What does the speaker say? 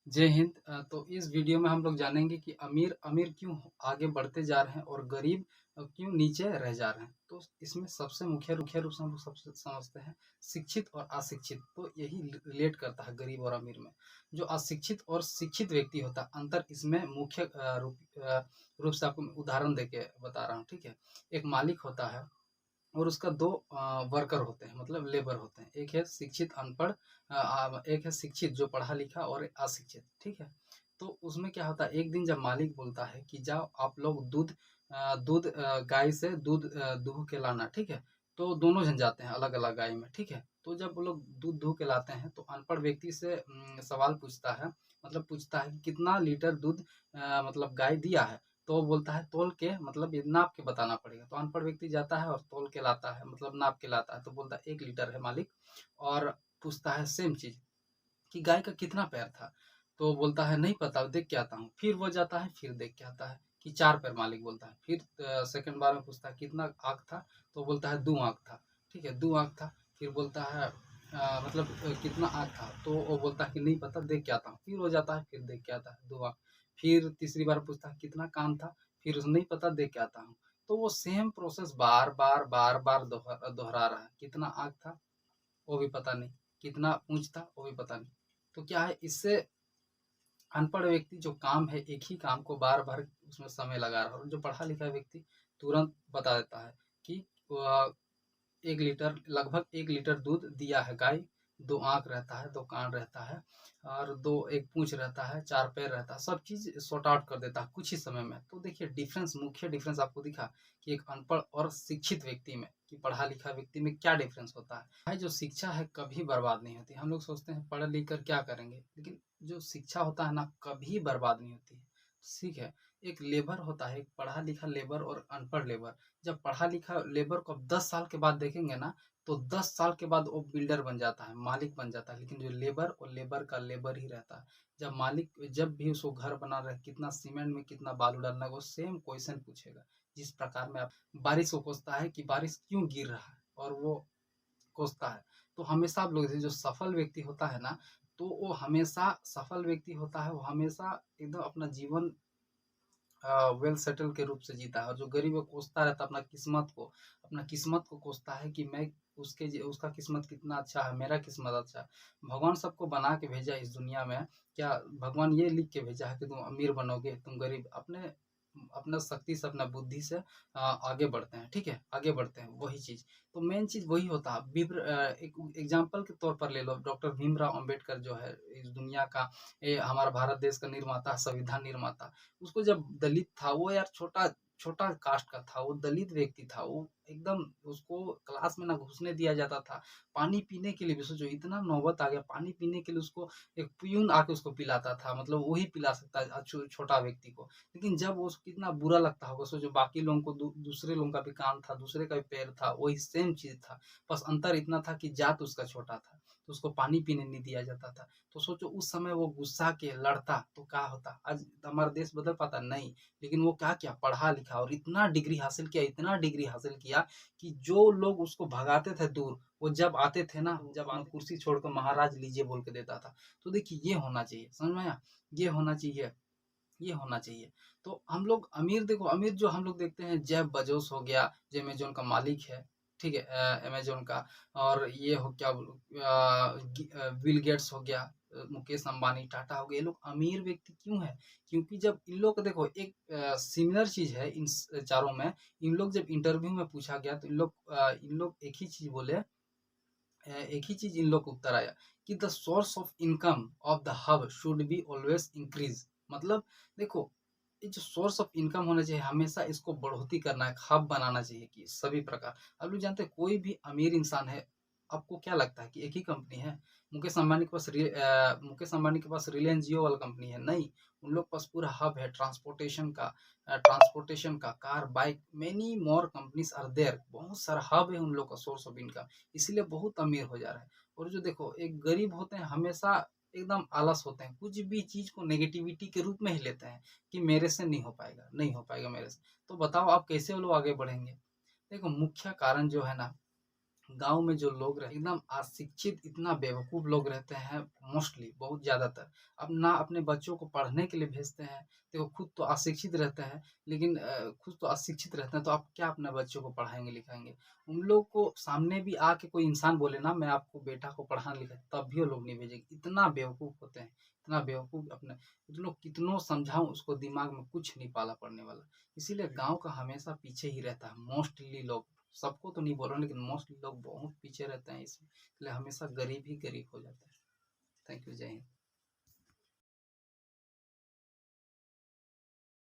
जय हिंद। तो इस वीडियो में हम लोग जानेंगे कि अमीर अमीर क्यों आगे बढ़ते जा रहे हैं और गरीब क्यों नीचे रह जा रहे हैं। तो इसमें सबसे मुख्य रूप से हम लोग सबसे समझते हैं शिक्षित और अशिक्षित। तो यही रिलेट करता है गरीब और अमीर में। जो अशिक्षित और शिक्षित व्यक्ति होता है, अंतर इसमें मुख्य रूप से आपको मैं उदाहरण देके बता रहा हूँ। ठीक है, एक मालिक होता है और उसका दो वर्कर होते हैं, मतलब लेबर होते हैं। एक है शिक्षित अनपढ़, एक है शिक्षित जो पढ़ा लिखा और अशिक्षित। ठीक है, तो उसमें क्या होता है, एक दिन जब मालिक बोलता है कि जाओ आप लोग गाय से दूध दूह के लाना। ठीक है, तो दोनों जन जाते हैं अलग अलग गाय में। ठीक है, तो जब वो लोग दूध दूह के लाते हैं तो अनपढ़ व्यक्ति से सवाल पूछता है, मतलब पूछता है कि कितना लीटर दूध मतलब गाय दिया है। तो वो बोलता है तौल के, मतलब ये नाप के बताना पड़ेगा। तो अनपढ़ व्यक्ति जाता है और तौल के लाता है, मतलब नाप के लाता है। तो बोलता है 1 लीटर है मालिक। और पूछता है सेम चीज कि गाय का कितना पैर था। तो बोलता है नहीं पता, देख के आता हूँ। फिर वो जाता है, फिर देख के आता है कि 4 पैर मालिक बोलता है। फिर सेकंड बार में पूछता है कितना आँख था। तो बोलता है 2 आँख था। ठीक है, 2 आँख था। फिर बोलता है मतलब कितना आँख था। तो वो बोलता है कि नहीं पता, देख के आता हूँ। फिर वो जाता है, फिर देख के आता है 2 आँख। फिर तीसरी बार पूछता है कितना कान था। फिर उसे नहीं पता, देख के आता हूँ। तो वो सेम प्रोसेस बार बार दोहरा रहा है। कितना आँख था वो भी पता नहीं, कितना पूंछ था वो भी पता नहीं। तो क्या है, इससे अनपढ़ व्यक्ति जो काम है, एक ही काम को बार बार उसमें समय लगा रहा है। और जो पढ़ा लिखा व्यक्ति तुरंत बता देता है कि 1 लीटर, लगभग 1 लीटर दूध दिया है गाय। 2 आँख रहता है, 2 कान रहता है, और एक पूंछ रहता है, 4 पैर रहता है। सब चीज सॉर्ट आउट कर देता है कुछ ही समय में। तो देखिए डिफरेंस, मुख्य डिफरेंस आपको दिखा कि एक अनपढ़ और शिक्षित व्यक्ति में, कि पढ़ा लिखा व्यक्ति में क्या डिफरेंस होता है। भाई जो शिक्षा है कभी बर्बाद नहीं होती। हम लोग सोचते हैं पढ़ लिख कर क्या करेंगे, लेकिन जो शिक्षा होता है ना, कभी बर्बाद नहीं होती है। ठीक है, एक लेबर होता है, एक पढ़ा लिखा लेबर और अनपढ़ लेबर। जब पढ़ा लिखा लेबर को अब 10 साल के बाद देखेंगे ना, तो 10 साल के बाद वो बिल्डर बन जाता है, मालिक बन जाता है। लेकिन जो लेबर, और लेबर का लेबर ही रहता है। जब मालिक, जब भी उसको घर बना रहे, कितना सीमेंट में कितना बालू डालना है, वो सेम क्वेश्चन पूछेगा। जिस प्रकार में आप बारिश को कोसता है कि बारिश क्यों गिर रहा है, और वो कोसता है। तो हमेशा आप लोग जो सफल व्यक्ति होता है ना, तो वो हमेशा सफल व्यक्ति होता है, वो हमेशा एकदम अपना जीवन वेल सेटल के रूप से जीता है। और जो गरीब है कोसता रहता है अपना किस्मत को, अपना किस्मत को कोसता है कि मैं उसका किस्मत कितना अच्छा है, मेरा किस्मत अच्छा है। भगवान सबको बना के भेजा इस दुनिया में। क्या भगवान ये लिख के भेजा है कि तुम अमीर बनोगे, तुम गरीब? अपने अपना शक्ति से, अपना बुद्धि से आगे बढ़ते हैं। ठीक है, आगे बढ़ते हैं, वही चीज। तो मेन चीज वही होता है। एक एग्जाम्पल के तौर पर ले लो, डॉक्टर भीमराव अंबेडकर जो है इस दुनिया का, हमारा भारत देश का निर्माता, संविधान निर्माता। उसको जब दलित था वो, यार छोटा छोटा कास्ट का था, वो दलित व्यक्ति था। वो एकदम, उसको क्लास में ना घुसने दिया जाता था। पानी पीने के लिए भी सोचो, इतना नौबत आ गया, पानी पीने के लिए उसको एक प्यून आके उसको पिलाता था। मतलब वही पिला सकता है छोटा व्यक्ति को। लेकिन जब वो कितना बुरा लगता होगा सोचो, बाकी लोगों को दूसरे लोगों का भी कान था, दूसरे का भी पैर था, वही सेम चीज था। बस अंतर इतना था कि जात उसका छोटा था, तो उसको पानी पीने नहीं दिया जाता था। तो सोचो उस समय वो गुस्सा के लड़ता तो क्या होता, आज हमारा देश बदल पाता? नहीं। लेकिन वो क्या किया, पढ़ा लिखा और इतना डिग्री हासिल किया, इतना डिग्री हासिल किया कि जो लोग उसको भगाते थे दूर, वो जब आते थे ना, जब अपना कुर्सी छोड़कर महाराज लीजिए बोल के देता था। तो देखिए ये होना चाहिए, समझ में आया? ये होना चाहिए, ये होना चाहिए। तो हम लोग अमीर, देखो अमीर जो हम लोग देखते हैं, जेफ बजोस हो गया जो अमेजोन का मालिक है। ठीक है, अमेजोन का। और ये हो क्या बिल गेट्स हो गया, मुकेश अंबानी, टाटा हो गया। ये लोग अमीर व्यक्ति क्यों है? क्योंकि जब इन लोग को देखो, एक सिमिलर चीज है इन चारों में। इन लोग जब इंटरव्यू में पूछा गया तो इन लोग एक ही चीज बोले, एक ही चीज इन लोग को उत्तर आया कि the source of income of the hub should be always increase. मतलब देखो, ये जो सोर्स ऑफ इनकम होना चाहिए, हमेशा इसको बढ़ोतरी करना है, हब बनाना चाहिए कि सभी प्रकार। अब लोग जानते हैं कोई भी अमीर इंसान है, आपको क्या लगता है कि एक ही कंपनी है? मुकेश अंबानी के पास रिलायंस जियो वाला कंपनी है? नहीं। उन लोग के पास पूरा हब है ट्रांसपोर्टेशन का, car, bike, many more companies are there. बहुत सारा हब है उन लोग का सोर्स ऑफ इनकम। इसीलिए बहुत अमीर हो जा रहा है। और जो देखो, एक गरीब होते हैं हमेशा एकदम आलस होते हैं, कुछ भी चीज को नेगेटिविटी के रूप में ही लेते हैं कि मेरे से नहीं हो पाएगा, नहीं हो पाएगा मेरे से। तो बताओ आप कैसे वो लोग आगे बढ़ेंगे? देखो मुख्य कारण जो है ना, गाँव में जो लोग रह एकदम अशिक्षित इतना बेवकूफ़ लोग रहते हैं मोस्टली बहुत ज़्यादातर। अब ना अपने बच्चों को पढ़ने के लिए भेजते हैं, देखो खुद तो अशिक्षित रहते हैं लेकिन खुद तो अशिक्षित रहते हैं तो आप क्या अपने बच्चों को पढ़ाएँगे-लिखाएँगे? उन लोग को सामने भी आके कोई इंसान बोले ना मैं आपको बेटा को पढ़ा-लिखा तब भी वो लोग नहीं भेजेंगे। इतना बेवकूफ़ होते हैं, इतना बेवकूफ़ अपने लोग कितनों समझाऊँ उसको दिमाग में कुछ नहीं पाला पड़ने वाला। इसीलिए गाँव का हमेशा पीछे ही रहता है मोस्टली लोग। सबको तो नहीं बोल रहा हूँ लेकिन मोस्टली लोग बहुत पीछे रहते हैं इसमें, इसलिए हमेशा गरीब ही गरीब हो जाता है। थैंक यू, जय हिंद।